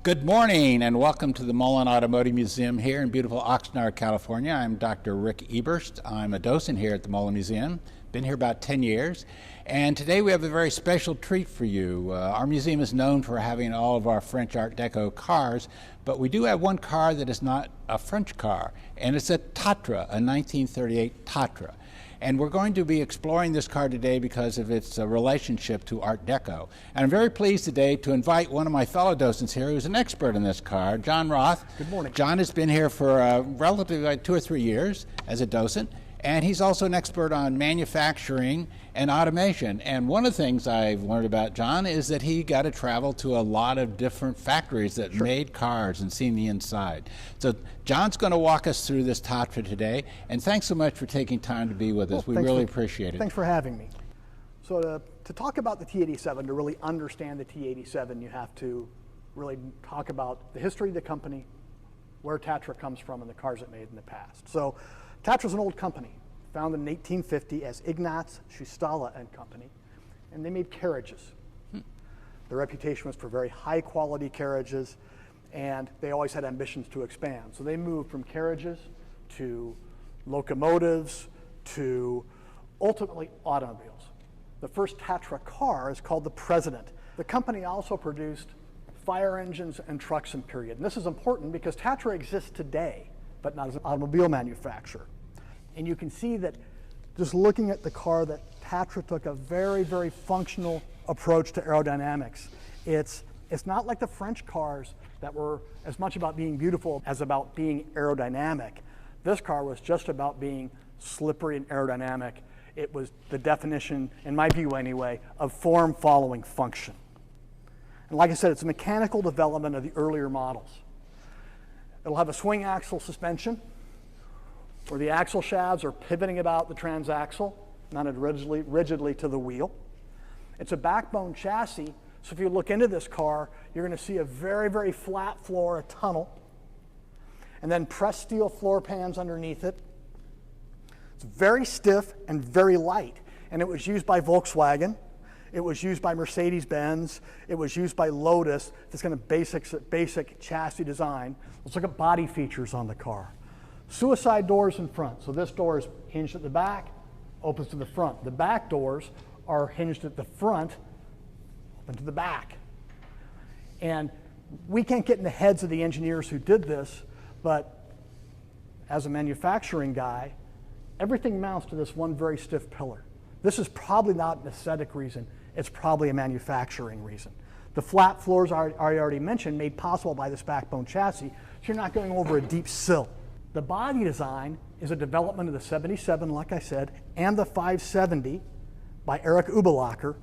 Good morning and welcome to the Mullen Automotive Museum here in beautiful Oxnard, California. I'm Dr. Rick Eberst. I'm a docent here at the Mullen Museum. Been here about 10 years. And today we have a very special treat for you. Our museum is known for having all of our French Art Deco cars, but we do have one car that is not a French car, and it's a Tatra, a 1938 Tatra. And we're going to be exploring this car today because of its relationship to Art Deco. And I'm very pleased today to invite one of my fellow docents here who's an expert in this car, John Roth. Good morning. John has been here for relatively like 2 or 3 years as a docent, and he's also an expert on manufacturing and automation. And one of the things I've learned about John is that he got to travel to a lot of different factories that made cars and seen the inside. So John's going to walk us through this Tatra today, and thanks so much for taking time to be with us. We really appreciate it. Thanks for having me. So to talk about the T87, to really understand the T87, you have to really talk about the history of the company, where Tatra comes from, and the cars it made in the past. So Tatra's an old company, founded in 1850 as Ignaz Schustala and Company, and they made carriages. Their reputation was for very high quality carriages, and they always had ambitions to expand. So they moved from carriages to locomotives to ultimately automobiles. The first Tatra car is called the President. The company also produced fire engines and trucks in period. And this is important because Tatra exists today, but not as an automobile manufacturer. And you can see that just looking at the car that Tatra took a very, very functional approach to aerodynamics. It's not like the French cars that were as much about being beautiful as about being aerodynamic. This car was just about being slippery and aerodynamic. It was the definition, in my view anyway, of form following function. And like I said, it's a mechanical development of the earlier models. It'll have a swing axle suspension, where the axle shafts are pivoting about the transaxle, mounted rigidly to the wheel. It's a backbone chassis, so if you look into this car, you're going to see a very, very flat floor, a tunnel, and then pressed steel floor pans underneath it. It's very stiff and very light, and it was used by Volkswagen. It was used by Mercedes-Benz. It was used by Lotus. This kind of basic chassis design. Let's look at body features on the car. Suicide doors in front. So this door is hinged at the back, opens to the front. The back doors are hinged at the front, open to the back. And we can't get in the heads of the engineers who did this, but as a manufacturing guy, everything mounts to this one very stiff pillar. This is probably not an aesthetic reason. It's probably a manufacturing reason. The flat floors I already mentioned, made possible by this backbone chassis, so you're not going over a deep sill. The body design is a development of the 77, like I said, and the 570 by Erich Ubelacher.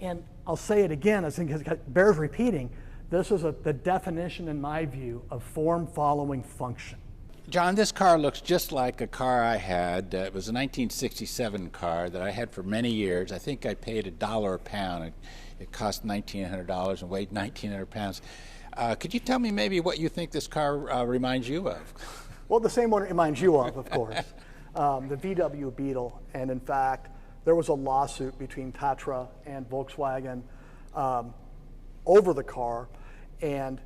And I'll say it again, I think it bears repeating, this is the definition, in my view, of form following function. John, this car looks just like a car I had. It was a 1967 car that I had for many years. I think I paid $1 a pound. It cost $1,900 and weighed 1,900 pounds. Could you tell me maybe what you think this car reminds you of? Well, the same one it reminds you of course, the VW Beetle. And in fact, there was a lawsuit between Tatra and Volkswagen over the car, and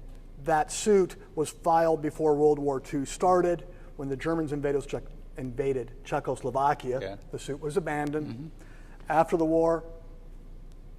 that suit was filed before World War II started. When the Germans invaded Czechoslovakia, the suit was abandoned. After the war,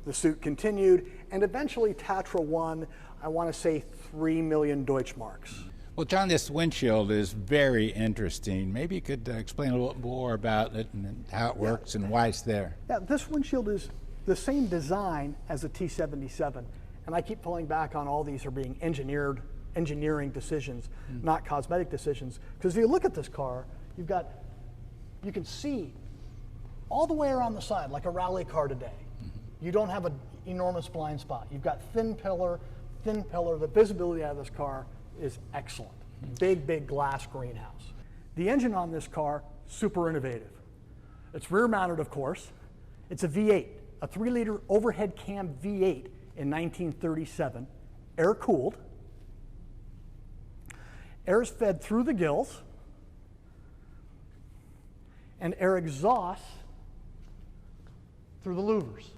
the suit continued, and eventually Tatra won, I want to say, 3 million Deutschmarks. Well, John, this windshield is very interesting. Maybe you could explain a little more about it and how it works and why it's there. Yeah, this windshield is the same design as the T77, and I keep falling back on all these are being engineering decisions, not cosmetic decisions. Because if you look at this car, you can see all the way around the side, like a rally car today. You don't have an enormous blind spot. You've got thin pillar. The visibility out of this car is excellent. Big glass greenhouse. The engine on this car, super innovative. It's rear mounted, of course. It's a V8, a 3-liter overhead cam V8 in 1937, air cooled. Air is fed through the gills, and air exhausts through the louvers.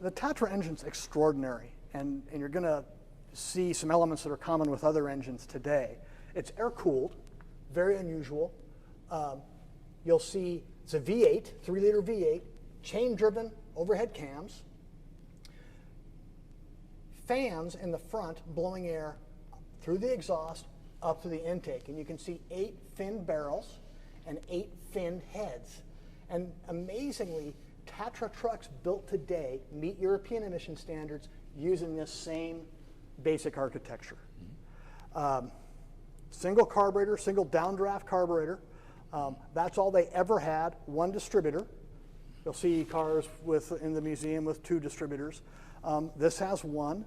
the Tatra engine's extraordinary, and you're going to see some elements that are common with other engines today. It's air-cooled, very unusual. You'll see it's a V8, 3-liter V8, chain-driven overhead cams, fans in the front blowing air through the exhaust up to the intake. And you can see 8 finned barrels and 8 finned heads. And amazingly, Tatra trucks built today meet European emission standards using this same basic architecture. Single carburetor, single downdraft carburetor. That's all they ever had, one distributor. You'll see cars in the museum with 2 distributors. This has one.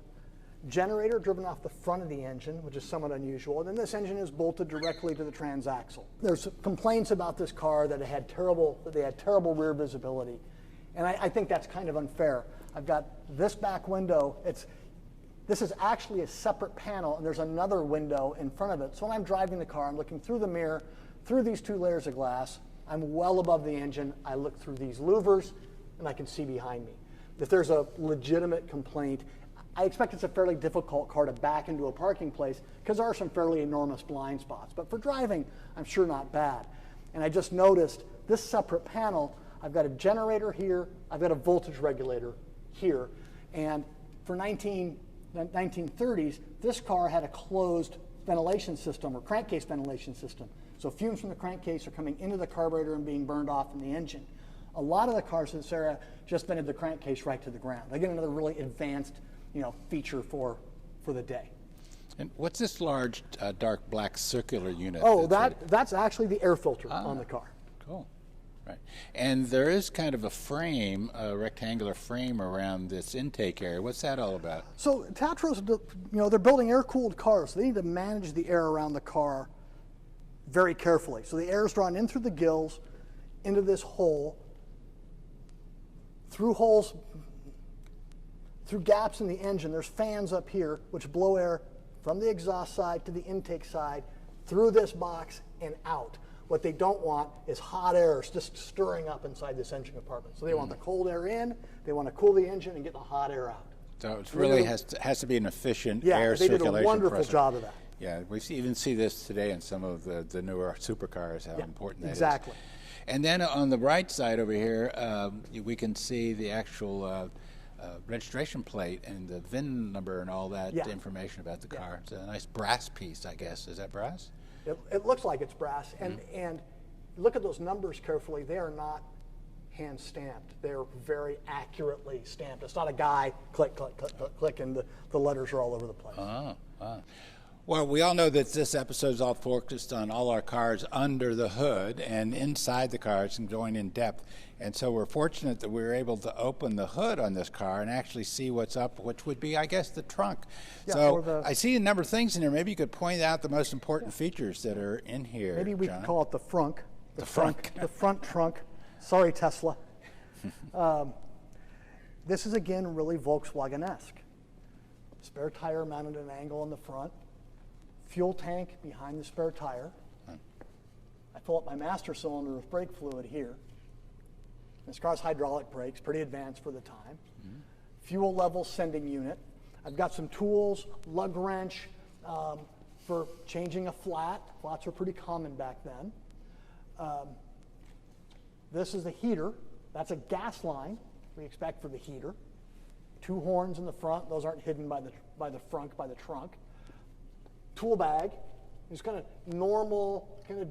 Generator driven off the front of the engine, which is somewhat unusual. And then this engine is bolted directly to the transaxle. There's complaints about this car that they had terrible rear visibility. And I think that's kind of unfair. I've got this back window. This is actually a separate panel, and there's another window in front of it. So when I'm driving the car, I'm looking through the mirror, through these 2 layers of glass. I'm well above the engine. I look through these louvers, and I can see behind me. If there's a legitimate complaint, I expect it's a fairly difficult car to back into a parking place because there are some fairly enormous blind spots. But for driving, I'm sure not bad. And I just noticed this separate panel, I've got a generator here, I've got a voltage regulator here. And for 1930s, this car had a closed ventilation system or crankcase ventilation system. So fumes from the crankcase are coming into the carburetor and being burned off in the engine. A lot of the cars in this era just vented the crankcase right to the ground. Again, another really advanced feature for the day. And what's this large dark black circular unit? Oh, that's actually the air filter on the car. Cool. Right. And there is kind of a frame, a rectangular frame around this intake area. What's that all about? So Tatra's, they're building air-cooled cars. So they need to manage the air around the car very carefully. So the air is drawn in through the gills, into this hole, through gaps in the engine. There's fans up here which blow air from the exhaust side to the intake side, through this box and out. What they don't want is hot air just stirring up inside this engine compartment. So they want the cold air in, they want to cool the engine and get the hot air out. So it really has to be an efficient air circulation process. Yeah, they did a wonderful job of that. Yeah, we even see this today in some of the newer supercars, how important that is. Exactly. And then on the right side over here, we can see the actual registration plate and the VIN number and all that information about the car. It's a nice brass piece, I guess. Is that brass? It looks like it's brass. And look at those numbers carefully. They are not hand stamped. They're very accurately stamped. It's not a guy click, click, click, click, click, and the letters are all over the place. Well, we all know that this episode is all focused on all our cars under the hood and inside the cars and going in depth. And so we're fortunate that we were able to open the hood on this car and actually see what's up, which would be, I guess, the trunk. So I see a number of things in there. Maybe you could point out the most important features that are in here. Maybe we John. could call it the frunk. The frunk. The front trunk. Sorry, Tesla. This is, again, really Volkswagen-esque. Spare tire mounted at an angle in the front. Fuel tank behind the spare tire. I fill up my master cylinder with brake fluid here. This car's hydraulic brakes, pretty advanced for the time. Fuel level sending unit. I've got some tools, lug wrench for changing a flat. Flats were pretty common back then. This is the heater. That's a gas line we expect for the heater. 2 horns in the front. Those aren't hidden by the trunk. Tool bag is kind of normal, kind of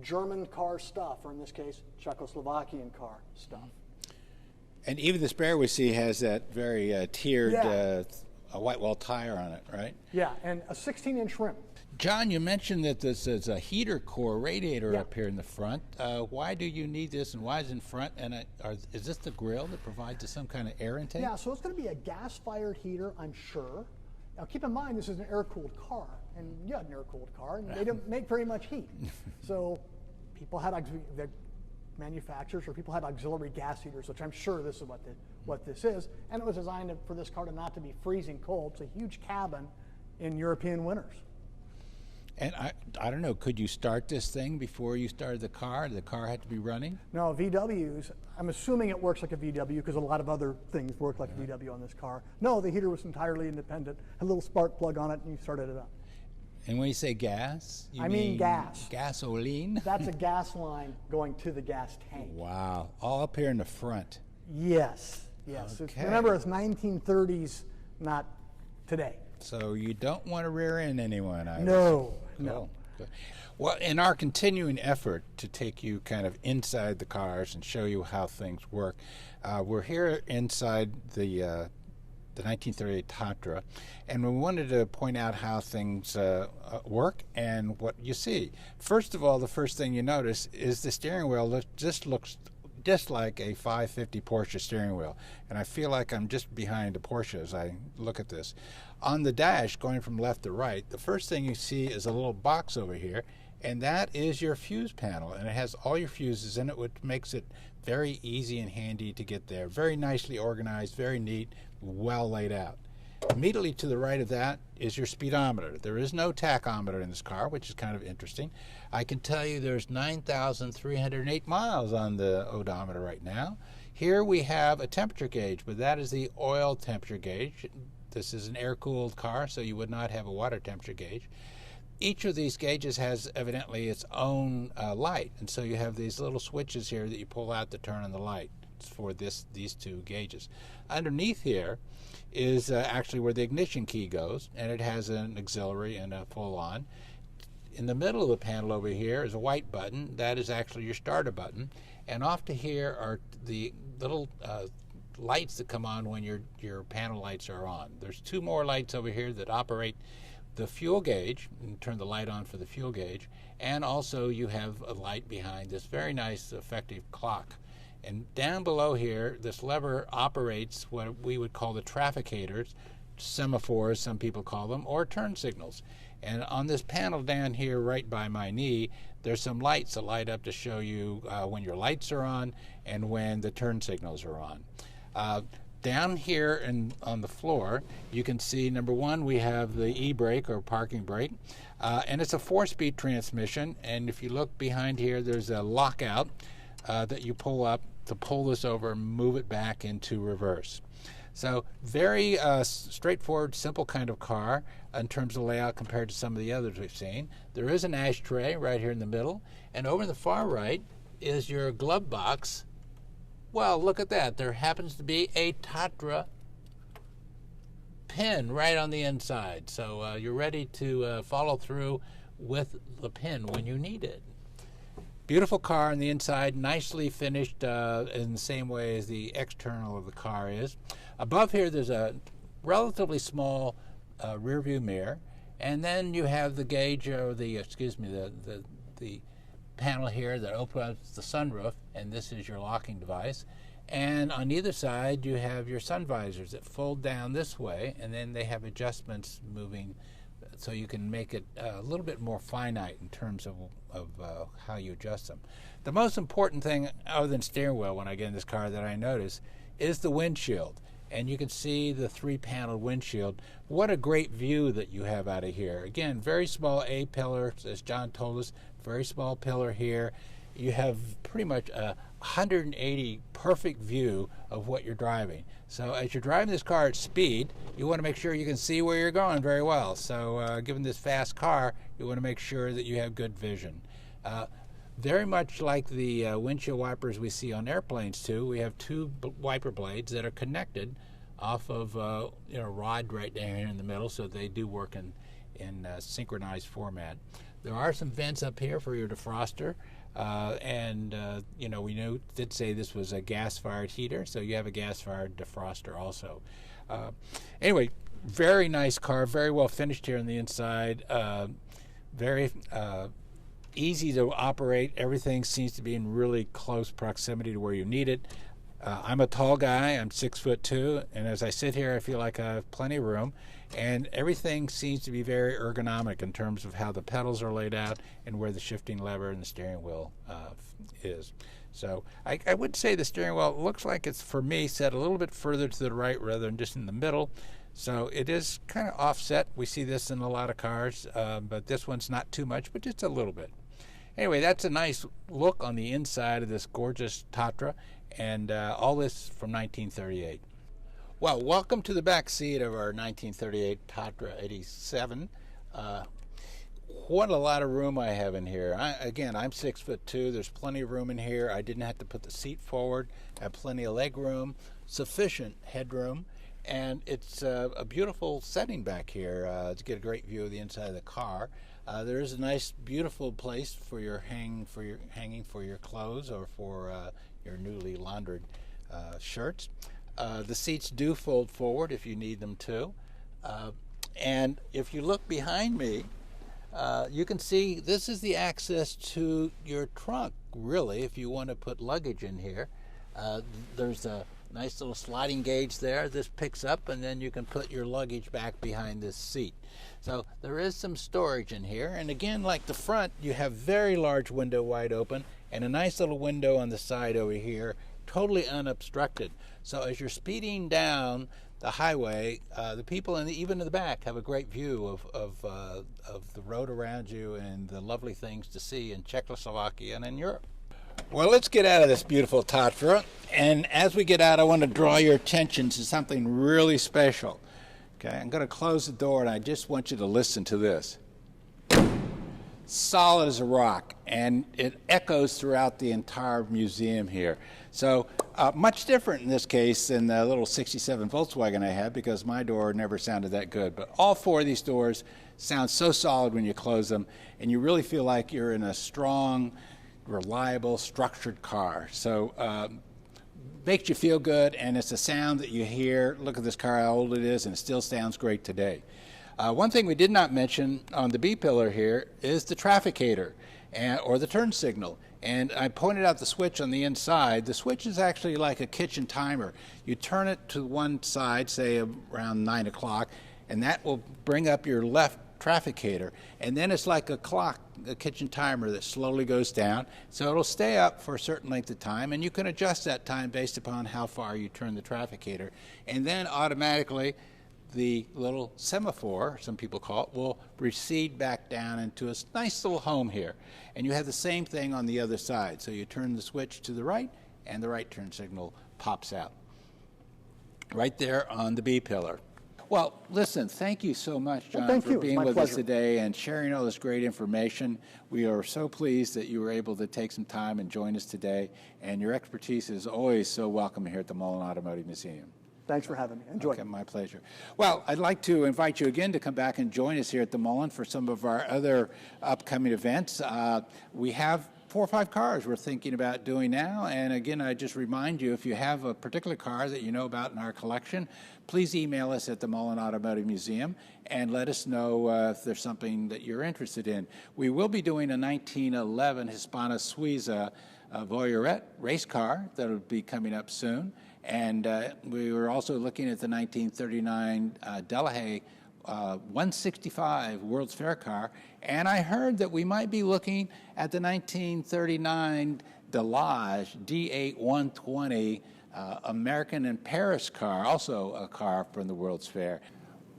German car stuff, or in this case, Czechoslovakian car stuff. And even the spare we see has that very tiered a white wall tire on it, right? Yeah, and a 16-inch rim. John, you mentioned that this is a heater core radiator up here in the front. Why do you need this, and why is it in front? And is this the grill that provides some kind of air intake? Yeah, so it's going to be a gas-fired heater, I'm sure. Now, keep in mind, this is an air-cooled car, and you had an air-cooled car, and they didn't make very much heat. So people had manufacturers or people had auxiliary gas heaters, which I'm sure this is what this is. And it was designed for this car not to be freezing cold. It's a huge cabin in European winters. And I don't know, could you start this thing before you started the car? Did the car have to be running? No, VWs, I'm assuming it works like a VW because a lot of other things work like a VW on this car. No, the heater was entirely independent. Had a little spark plug on it and you started it up. And when you say gas, you I mean gas. Gasoline? That's a gas line going to the gas tank. Wow, all up here in the front. Yes, yes. Okay. Remember, it's 1930s, not today. So you don't want to rear end anyone, I No, would say. no. Cool. Good. Well, in our continuing effort to take you kind of inside the cars and show you how things work, we're here inside the 1938 Tatra, and we wanted to point out how things work and what you see. First of all, the first thing you notice is the steering wheel looks just like a 550 Porsche steering wheel, and I feel like I'm just behind a Porsche as I look at this. On the dash, going from left to right, the first thing you see is a little box over here, and that is your fuse panel, and it has all your fuses in it, which makes it very easy and handy to get there. Very nicely organized, very neat, well laid out. Immediately to the right of that is your speedometer. There is no tachometer in this car, which is kind of interesting. I can tell you there's 9,308 miles on the odometer right now. Here we have a temperature gauge, but that is the oil temperature gauge. This is an air-cooled car, so you would not have a water temperature gauge. Each of these gauges has evidently its own light, and so you have these little switches here that you pull out to turn on the light for these two gauges. Underneath here is actually where the ignition key goes, and it has an auxiliary and a full-on. In the middle of the panel over here is a white button. That is actually your starter button, and off to here are the little lights that come on when your panel lights are on. There's two more lights over here that operate the fuel gauge, and turn the light on for the fuel gauge, and also you have a light behind this very nice effective clock. And down below here, this lever operates what we would call the trafficators, semaphores some people call them, or turn signals. And on this panel down here right by my knee, there's some lights that light up to show you when your lights are on and when the turn signals are on. Down here and on the floor, you can see, number one, we have the e-brake or parking brake, and it's a 4-speed transmission. And if you look behind here, there's a lockout that you pull up to pull this over and move it back into reverse. So very straightforward, simple kind of car in terms of layout compared to some of the others we've seen. There is an ashtray right here in the middle, and over in the far right is your glove box. Well, look at that. There happens to be a Tatra pin right on the inside. So you're ready to follow through with the pin when you need it. Beautiful car on the inside, nicely finished in the same way as the external of the car is. Above here, there's a relatively small rear view mirror, and then you have the gauge, or the panel here that opens the sunroof, and this is your locking device. And on either side, you have your sun visors that fold down this way, and then they have adjustments moving so you can make it a little bit more finite in terms of how you adjust them. The most important thing, other than steering wheel, when I get in this car that I notice, is the windshield. And you can see the 3-paneled windshield. What a great view that you have out of here. Again, very small A-pillar, as John told us, very small pillar here. You have pretty much a 180 perfect view of what you're driving. So as you're driving this car at speed, you want to make sure you can see where you're going very well. So given this fast car, you want to make sure that you have good vision. Very much like the windshield wipers we see on airplanes too, we have two wiper blades that are connected off of a rod right down here in the middle, so they do work in synchronized format. There are some vents up here for your defroster, and we did say this was a gas-fired heater, so you have a gas-fired defroster also. Anyway, very nice car, very well finished here on the inside, very easy to operate. Everything seems to be in really close proximity to where you need it. I'm a tall guy. I'm 6'2", and as I sit here, I feel like I have plenty of room. And everything seems to be very ergonomic in terms of how the pedals are laid out and where the shifting lever and the steering wheel is. So I would say the steering wheel looks like it's, for me, set a little bit further to the right rather than just in the middle. So it is kind of offset. We see this in a lot of cars, but this one's not too much, but just a little bit. Anyway, that's a nice look on the inside of this gorgeous Tatra, and all this from 1938. Well, welcome to the back seat of our 1938 Tatra 87. What a lot of room I have in here. Again, I'm 6'2". There's plenty of room in here. I didn't have to put the seat forward. I have plenty of leg room, sufficient headroom, and it's a beautiful setting back here to get a great view of the inside of the car. There is a nice, beautiful place for your hanging for your clothes or for your newly laundered shirts. The seats do fold forward if you need them to, and if you look behind me, you can see this is the access to your trunk, really, if you want to put luggage in here. There's a nice little sliding gauge there. This picks up, and then you can put your luggage back behind this seat. So there is some storage in here. And again, like the front, you have very large window wide open and a nice little window on the side over here, totally unobstructed. So as you're speeding down the highway, the people even in the back have a great view of the road around you and the lovely things to see in Czechoslovakia and in Europe. Well, let's get out of this beautiful Tatra, and as we get out, I want to draw your attention to something really special. Okay, I'm going to close the door, and I just want you to listen to this. Solid as a rock, and it echoes throughout the entire museum here. So much different in this case than the little 67 Volkswagen I had, because my door never sounded that good. But all four of these doors sound so solid when you close them, and you really feel like you're in a strong, reliable, structured car. So makes you feel good, and it's a sound that you hear. Look at this car, how old it is, and it still sounds great today. One thing we did not mention on the B-pillar here is the trafficator, or the turn signal. And I pointed out the switch on the inside. The switch is actually like a kitchen timer. You turn it to one side, say around 9 o'clock, and that will bring up your left trafficator. And then it's like a clock, a kitchen timer that slowly goes down. So it'll stay up for a certain length of time, and you can adjust that time based upon how far you turn the trafficator. And then automatically, the little semaphore, some people call it, will recede back down into a nice little home here. And you have the same thing on the other side. So you turn the switch to the right, and the right turn signal pops out. Right there on the B-pillar. Well, listen, thank you so much, John, for being with us today and sharing all this great information. We are so pleased that you were able to take some time and join us today. And your expertise is always so welcome here at the Mullen Automotive Museum. Thanks for having me. Enjoy. Okay, my pleasure. Well, I'd like to invite you again to come back and join us here at the Mullen for some of our other upcoming events. We have 4 or 5 cars we're thinking about doing now. And again, I just remind you, if you have a particular car that you know about in our collection, please email us at the Mullen Automotive Museum and let us know if there's something that you're interested in. We will be doing a 1911 Hispano Suiza Voyeuret race car that will be coming up soon. And we were also looking at the 1939 Delahaye 165 World's Fair car, and I heard that we might be looking at the 1939 Delage D8 120 American in Paris car, also a car from the World's Fair.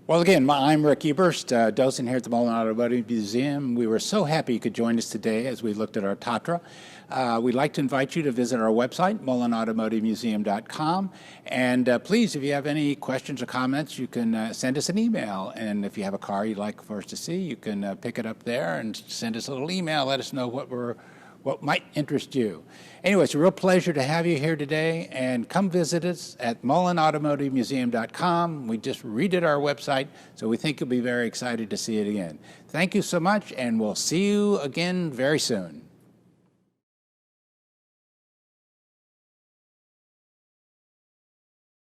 Well, again, I'm Rick Eberst, docent here at the Mullen Automotive Museum. We were so happy you could join us today as we looked at our Tatra. We'd like to invite you to visit our website, mullenautomotivemuseum.com. And please, if you have any questions or comments, you can send us an email. And if you have a car you'd like for us to see, you can pick it up there and send us a little email. Let us know what might interest you. Anyway, it's a real pleasure to have you here today, and come visit us at mullenautomotivemuseum.com. We just redid our website, so we think you'll be very excited to see it again. Thank you so much, and we'll see you again very soon.